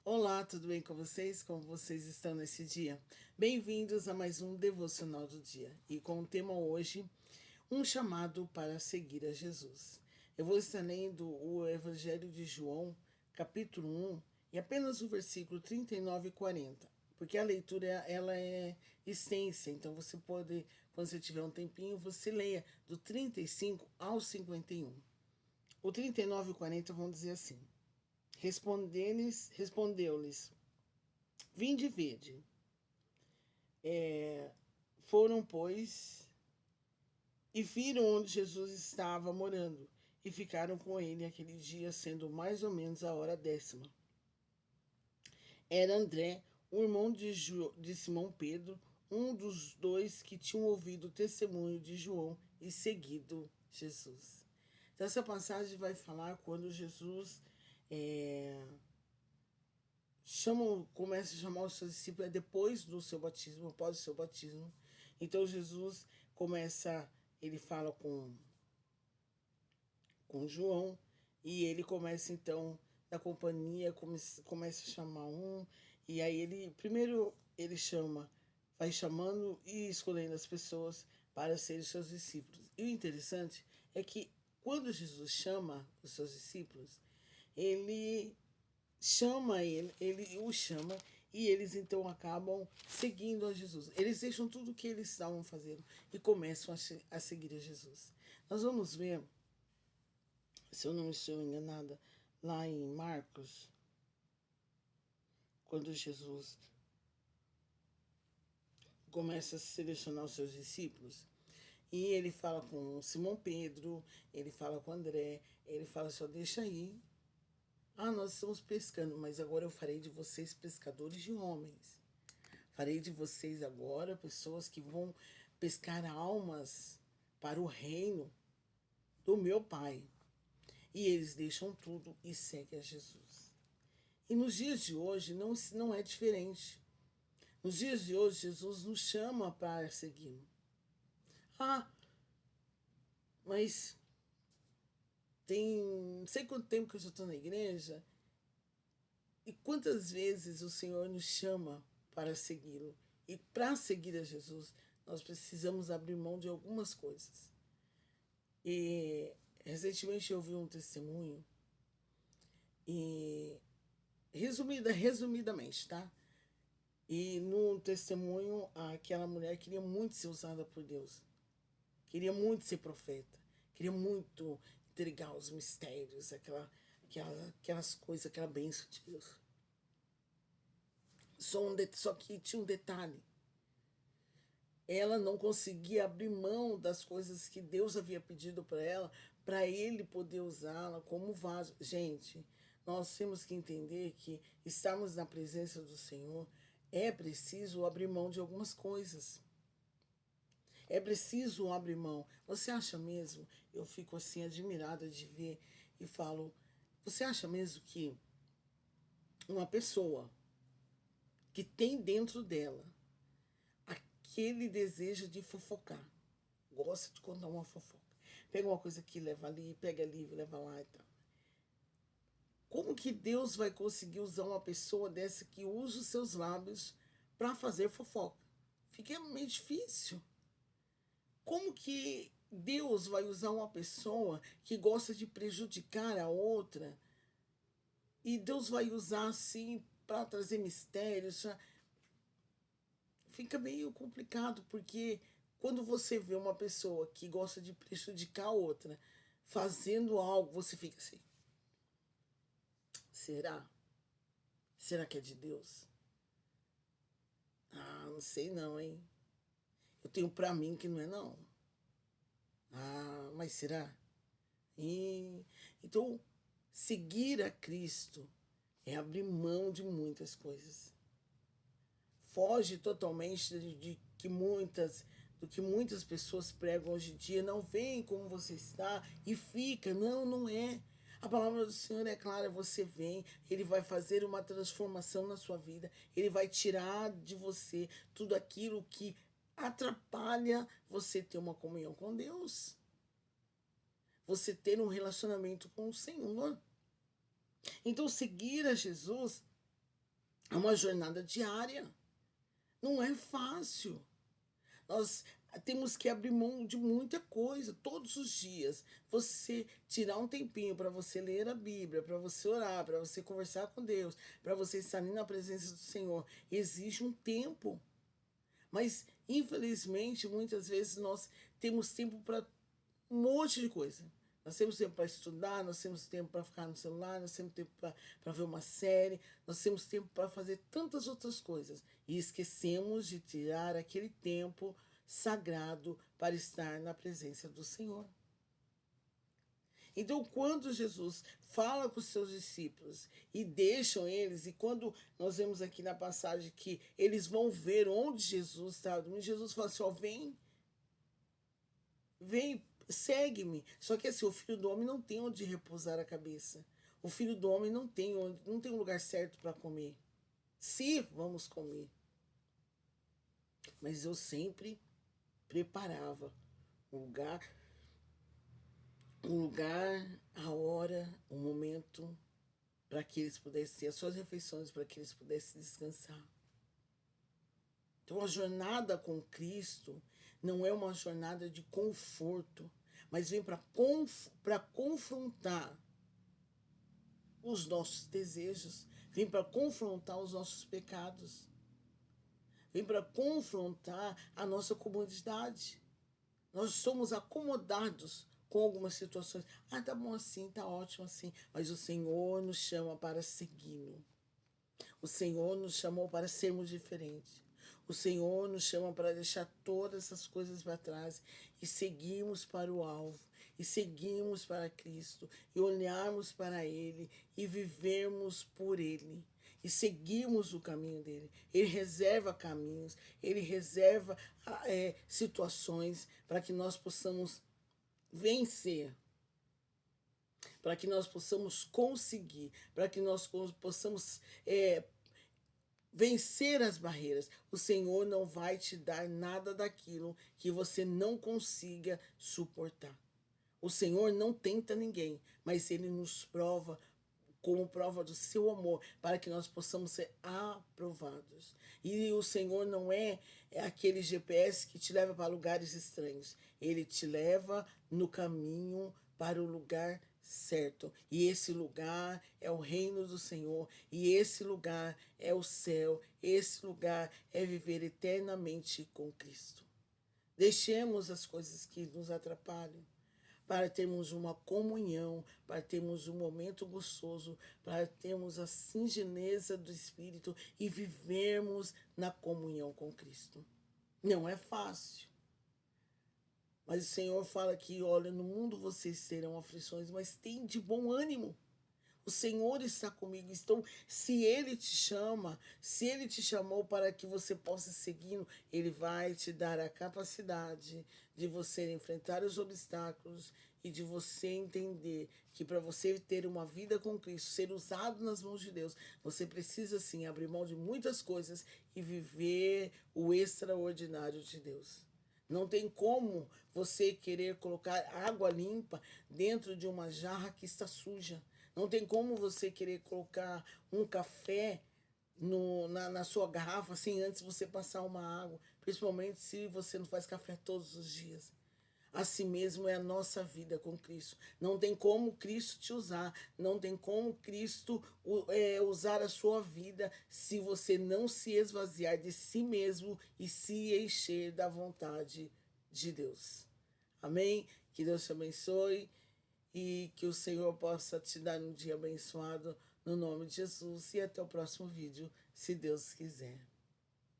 Olá, tudo bem com vocês? Como vocês estão nesse dia? Bem-vindos a mais um Devocional do Dia. E com o tema hoje, um chamado para seguir a Jesus. Eu vou estar lendo o Evangelho de João, capítulo 1, e apenas o versículo 39 e 40. Porque a leitura ela é extensa, então você pode, quando você tiver um tempinho, você leia do 35 ao 51. O 39 e 40 vão dizer assim: Respondeu-lhes, vinde e vede. Foram, pois, e viram onde Jesus estava morando, e ficaram com ele aquele dia, sendo mais ou menos a hora 10ª. Era André, o irmão de Simão Pedro, um dos dois que tinham ouvido o testemunho de João e seguido Jesus. Então, essa passagem vai falar quando Jesus começa a chamar os seus discípulos depois do seu batismo, após o seu batismo. Então Jesus começa, ele fala com João e ele começa então na companhia, começa a chamar um, e aí ele primeiro ele chama, vai chamando e escolhendo as pessoas para serem seus discípulos. E o interessante é que quando Jesus chama os seus discípulos, ele ele o chama e eles então acabam seguindo a Jesus. Eles deixam tudo o que eles estavam fazendo e começam a seguir a Jesus. Nós vamos ver, se eu não estou enganada, lá em Marcos, quando Jesus começa a selecionar os seus discípulos. E ele fala com Simão Pedro, ele fala com André, ele fala só deixa aí. Ah, nós estamos pescando, mas agora eu farei de vocês pescadores de homens. Farei de vocês agora pessoas que vão pescar almas para o reino do meu Pai. E eles deixam tudo e seguem a Jesus. E nos dias de hoje não é diferente. Nos dias de hoje, Jesus nos chama para segui-lo. Ah, mas tem não sei quanto tempo que eu já estou na igreja e quantas vezes o Senhor nos chama para segui-lo. E para seguir a Jesus, nós precisamos abrir mão de algumas coisas. E recentemente eu vi um testemunho e resumidamente, tá? E no testemunho aquela mulher queria muito ser usada por Deus. Queria muito ser profeta. Queria muito entregar os mistérios, aquelas coisas, aquela bênção de Deus. Só que tinha um detalhe. Ela não conseguia abrir mão das coisas que Deus havia pedido para ele poder usá-la como vaso. Gente, nós temos que entender que estamos na presença do Senhor, é preciso abrir mão de algumas coisas. É preciso abrir mão. Você acha mesmo? Eu fico assim admirada de ver e falo, você acha mesmo que uma pessoa que tem dentro dela aquele desejo de fofocar, gosta de contar uma fofoca, pega uma coisa aqui, leva ali, pega ali, leva lá e tal. Como que Deus vai conseguir usar uma pessoa dessa que usa os seus lábios para fazer fofoca? Fica meio difícil. Como que Deus vai usar uma pessoa que gosta de prejudicar a outra e Deus vai usar assim para trazer mistérios? Fica meio complicado, porque quando você vê uma pessoa que gosta de prejudicar a outra fazendo algo, você fica assim: será? Será que é de Deus? Ah, não sei não, hein? Eu tenho pra mim que não é não. Ah, mas será? Então, seguir a Cristo é abrir mão de muitas coisas. Foge totalmente do que muitas pessoas pregam hoje em dia. Não vem como você está e fica. Não, não é. A palavra do Senhor é clara, você vem, Ele vai fazer uma transformação na sua vida, Ele vai tirar de você tudo aquilo que atrapalha você ter uma comunhão com Deus, você ter um relacionamento com o Senhor. Então, seguir a Jesus É uma jornada diária. Não é fácil. Nós temos que abrir mão de muita coisa todos os dias. Você tirar um tempinho para você ler a Bíblia, para você orar, para você conversar com Deus, para você estar ali na presença do Senhor, exige um tempo. Mas, infelizmente, muitas vezes nós temos tempo para um monte de coisa. Nós temos tempo para estudar, nós temos tempo para ficar no celular, nós temos tempo para ver uma série, nós temos tempo para fazer tantas outras coisas. E esquecemos de tirar aquele tempo sagrado para estar na presença do Senhor. Então, quando Jesus fala com os seus discípulos e deixam eles, e quando nós vemos aqui na passagem que eles vão ver onde Jesus está, Jesus fala assim: ó, vem, segue-me. Só que assim, o filho do homem não tem onde repousar a cabeça. O filho do homem não tem um lugar certo para comer. Se vamos comer. Mas eu sempre preparava um lugar, a hora, o momento para que eles pudessem ter as suas refeições, para que eles pudessem descansar. Então a jornada com Cristo não é uma jornada de conforto, mas vem para confrontar os nossos desejos, vem para confrontar os nossos pecados, vem para confrontar a nossa comodidade. Nós somos acomodados com algumas situações. Ah, tá bom assim, tá ótimo assim. Mas o Senhor nos chama para segui-lo. O Senhor nos chamou para sermos diferentes. O Senhor nos chama para deixar todas essas coisas para trás e seguirmos para o alvo, e seguirmos para Cristo, e olharmos para Ele, e vivermos por Ele, e seguirmos o caminho dele. Ele reserva caminhos, Ele reserva situações para que nós possamos vencer, para que nós possamos conseguir, para que nós possamos vencer as barreiras. O Senhor não vai te dar nada daquilo que você não consiga suportar. O Senhor não tenta ninguém, mas Ele nos prova como prova do seu amor, para que nós possamos ser aprovados. E o Senhor não é aquele GPS que te leva para lugares estranhos. Ele te leva no caminho para o lugar certo. E esse lugar é o reino do Senhor. E esse lugar é o céu. Esse lugar é viver eternamente com Cristo. Deixemos as coisas que nos atrapalham, para termos uma comunhão, para termos um momento gostoso, para termos a singeleza do Espírito e vivermos na comunhão com Cristo. Não é fácil. Mas o Senhor fala que, olha, no mundo vocês terão aflições, mas tem de bom ânimo. O Senhor está comigo. Então, se Ele te chama, se Ele te chamou para que você possa seguir, Ele vai te dar a capacidade de você enfrentar os obstáculos e de você entender que para você ter uma vida com Cristo, ser usado nas mãos de Deus, você precisa sim abrir mão de muitas coisas e viver o extraordinário de Deus. Não tem como você querer colocar água limpa dentro de uma jarra que está suja. Não tem como você querer colocar um café na sua garrafa sem antes você passar uma água, principalmente se você não faz café todos os dias. Assim mesmo é a nossa vida com Cristo. Não tem como Cristo te usar, não tem como Cristo usar a sua vida se você não se esvaziar de si mesmo e se encher da vontade de Deus. Amém? Que Deus te abençoe e que o Senhor possa te dar um dia abençoado no nome de Jesus. E até o próximo vídeo, se Deus quiser.